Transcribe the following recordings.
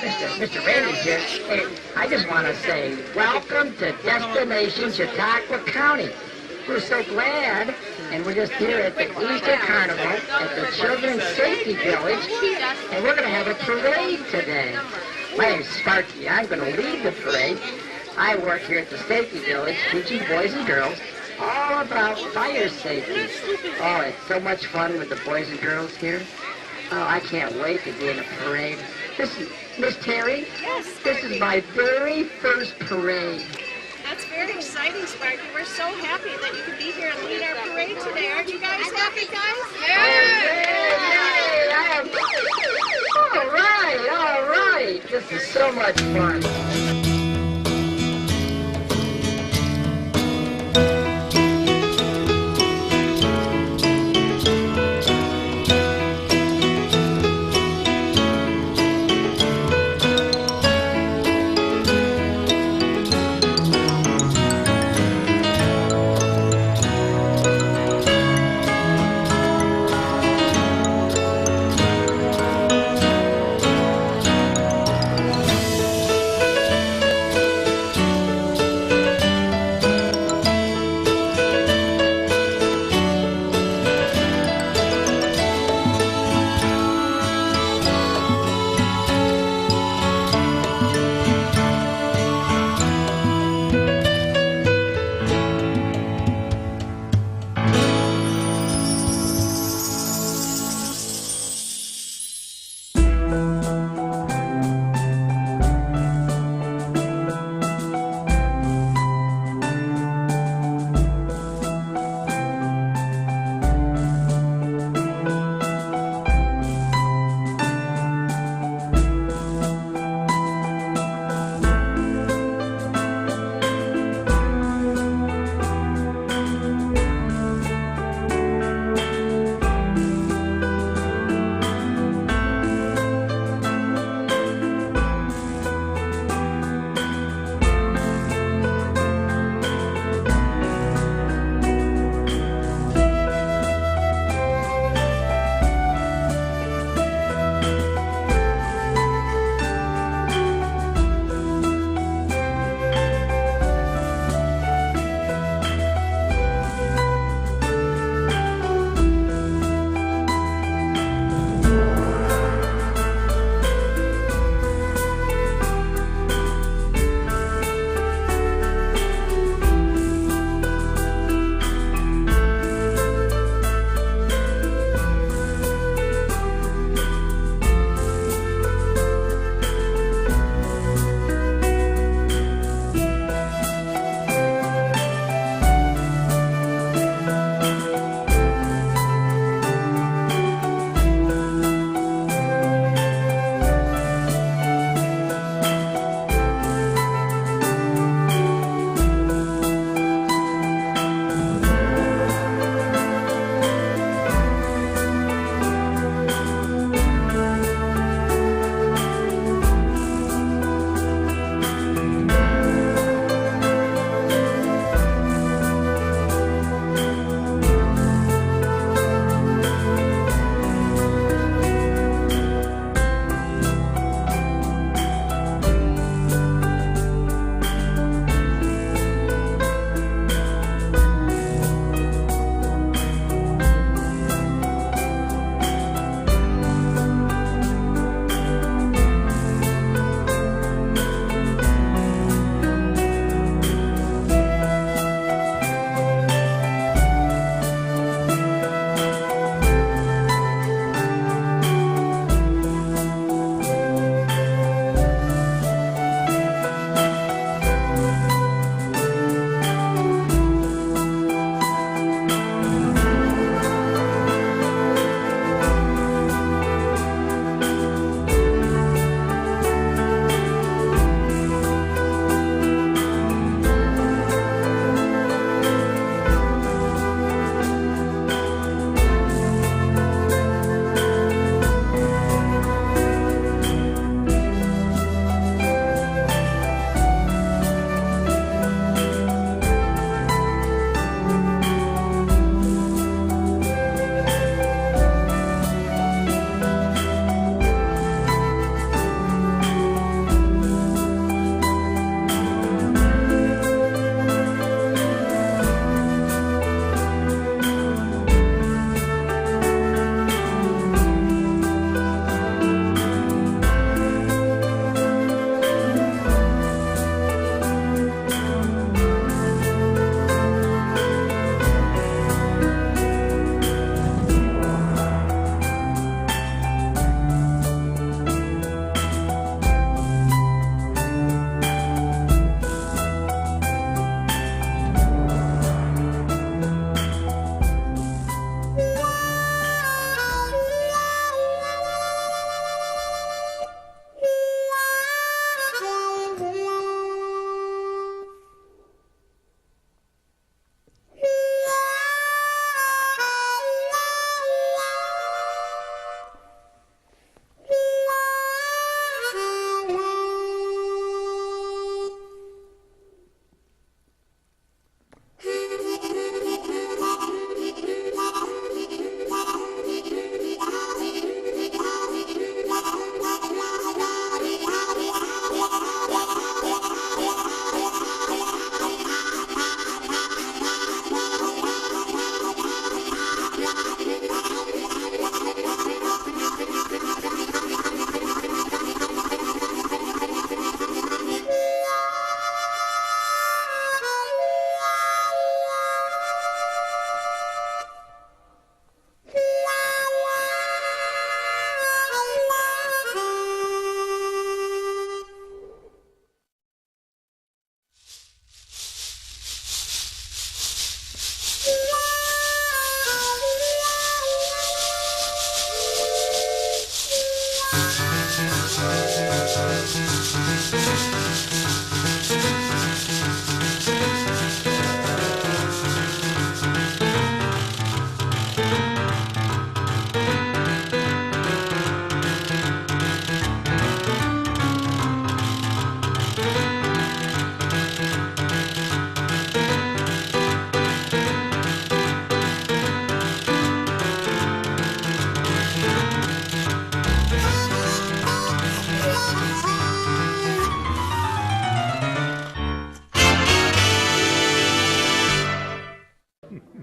Mr. Randy's here. Hey, I just want to say welcome to Destination Chautauqua County. We're so glad, and we're just here at the Easter Carnival at the Children's Safety Village, and we're going to have a parade today. My name's Sparky. I'm going to lead the parade. I work here at the Safety Village teaching boys and girls all about fire safety. Oh, it's so much fun with the boys and girls here. Oh, I can't wait to be in a parade. This is Miss Terry. Yes. This is my very first parade. That's very exciting, Sparky. We're so happy that you could be here and lead our parade today. Aren't you guys happy, guys? Yay! All right. This is so much fun.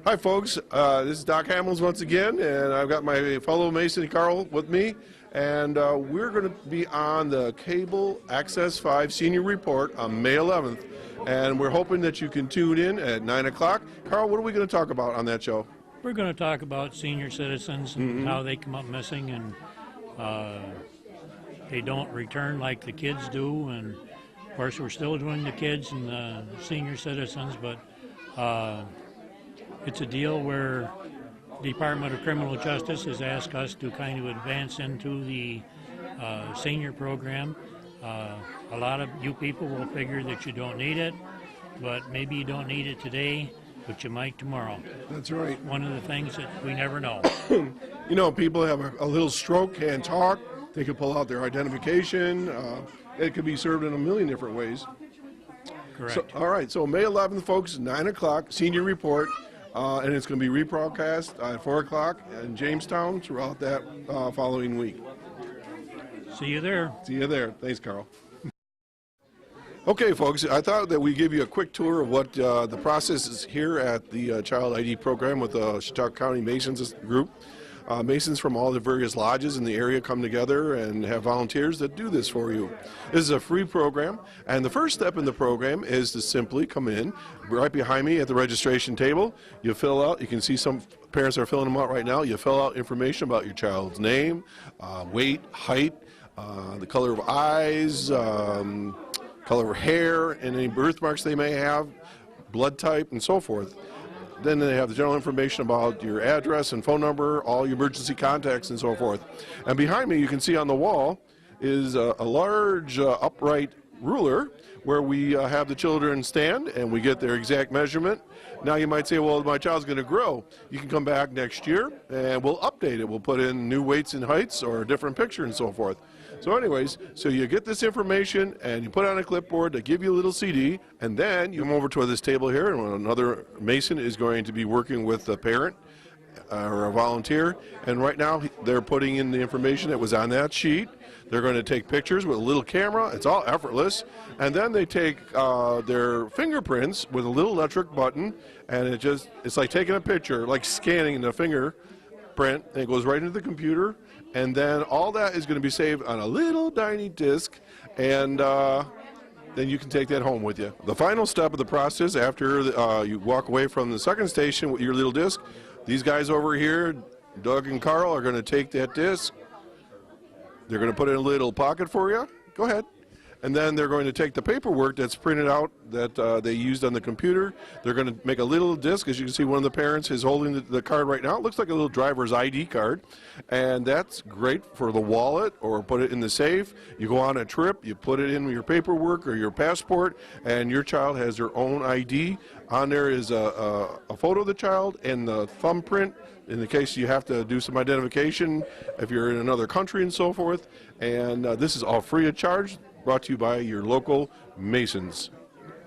Hi folks, this is Doc Hamels once again, and I've got my fellow Mason Carl with me, and we're going to be on the Cable Access 5 Senior Report on May 11th, and we're hoping that you can tune in at 9 o'clock. Carl, what are we going to talk about on that show? We're going to talk about senior citizens and how they come up missing, and they don't return like the kids do, and of course we're still doing the kids and the senior citizens, but it's a deal where the Department of Criminal Justice has asked us to kind of advance into the senior program. A lot of you people will figure that you don't need it, but maybe you don't need it today, but you might tomorrow. That's right. One of the things that we never know. You know, people have a little stroke, can't talk, they could pull out their identification. It could be served in a million different ways. Correct. So, all right, so May 11th, folks, 9 o'clock, Senior Report. And it's going to be rebroadcast at 4 o'clock in Jamestown throughout that following week. See you there. See you there. Thanks, Carl. Okay, folks, I thought that we'd give you a quick tour of what the process is here at the Child ID program with the Chautauqua County Masons group. Masons from all the various lodges in the area come together and have volunteers that do this for you. This is a free program, and the first step in the program is to simply come in right behind me at the registration table. You fill out, you can see some parents are filling them out right now. You fill out information about your child's name, weight, height, the color of eyes, color of hair, and any birthmarks they may have, blood type, and so forth. Then they have the general information about your address and phone number, all your emergency contacts, and so forth. And behind me, you can see on the wall is a large upright ruler where we have the children stand and we get their exact measurement. Now you might say, well, my child's going to grow. You can come back next year and we'll update it. We'll put in new weights and heights or a different picture and so forth. So anyways, so you get this information and you put it on a clipboard, they give you a little CD, and then you come over to this table here, and another Mason is going to be working with a parent or a volunteer, and right now they're putting in the information that was on that sheet. They're going to take pictures with a little camera. It's all effortless. And then they take their fingerprints with a little electric button, and it's like taking a picture, like scanning the fingerprint, and it goes right into the computer. And then all that is going to be saved on a little tiny disc, and then you can take that home with you. The final step of the process, after you walk away from the second station with your little disc, these guys over here, Doug and Carl, are going to take that disc. They're going to put it in a little pocket for you. Go ahead. And then they're going to take the paperwork that's printed out that they used on the computer. They're going to make a little disc. As you can see, one of the parents is holding the card right now. It looks like a little driver's ID card. And that's great for the wallet or put it in the safe. You go on a trip, you put it in your paperwork or your passport, and your child has their own ID. On there is a photo of the child and the thumbprint in the case you have to do some identification if you're in another country and so forth. And this is all free of charge. Brought to you by your local Masons,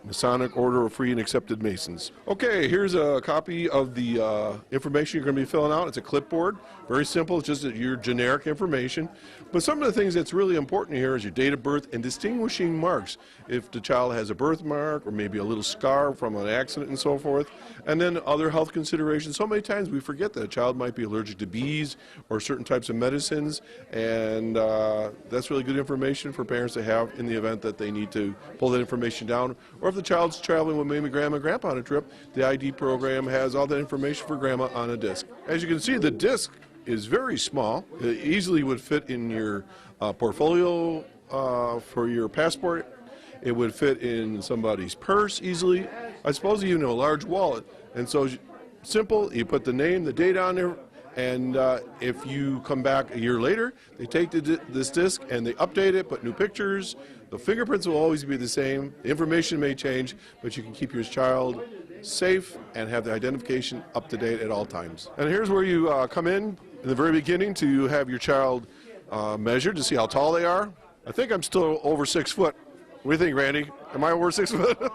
Masonic Order of Free and Accepted Masons. Okay, here's a copy of the information you're going to be filling out. It's a clipboard, very simple. It's just your generic information. But some of the things that's really important here is your date of birth and distinguishing marks. If the child has a birthmark or maybe a little scar from an accident and so forth. And then other health considerations. So many times we forget that a child might be allergic to bees or certain types of medicines, and that's really good information for parents to have in the event that they need to pull that information down. Or if the child's traveling with maybe grandma and grandpa on a trip, the ID program has all that information for grandma on a disc. As you can see, the disc is very small. It easily would fit in your portfolio for your passport. It would fit in somebody's purse easily. I suppose even a large wallet. And so simple, you put the name, the date on there, And if you come back a year later, they take this disc and they update it, put new pictures. The fingerprints will always be the same. The information may change, but you can keep your child safe and have the identification up to date at all times. And here's where you come in the very beginning to have your child measured to see how tall they are. I think I'm still over 6 foot. What do you think, Randy? Am I over 6 foot?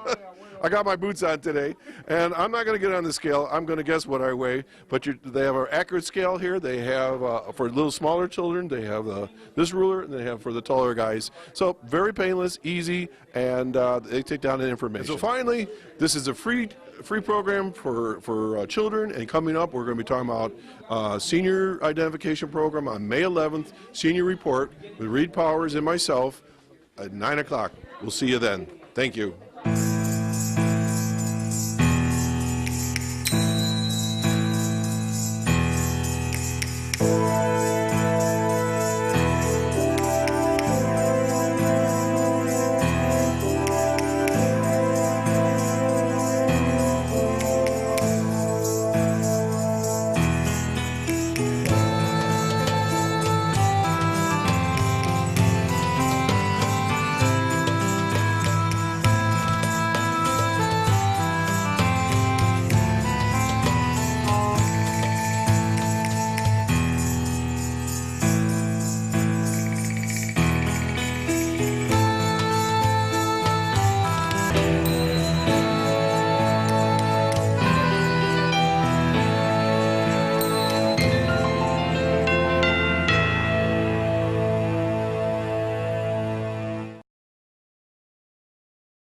I got my boots on today, and I'm not going to get on the scale. I'm going to guess what I weigh, but they have an accurate scale here. They have, for little smaller children, they have this ruler, and they have for the taller guys. So very painless, easy, and they take down the information. So finally, this is a free program for children, and coming up, we're going to be talking about senior identification program on May 11th, senior report with Reed Powers and myself at 9 o'clock. We'll see you then. Thank you.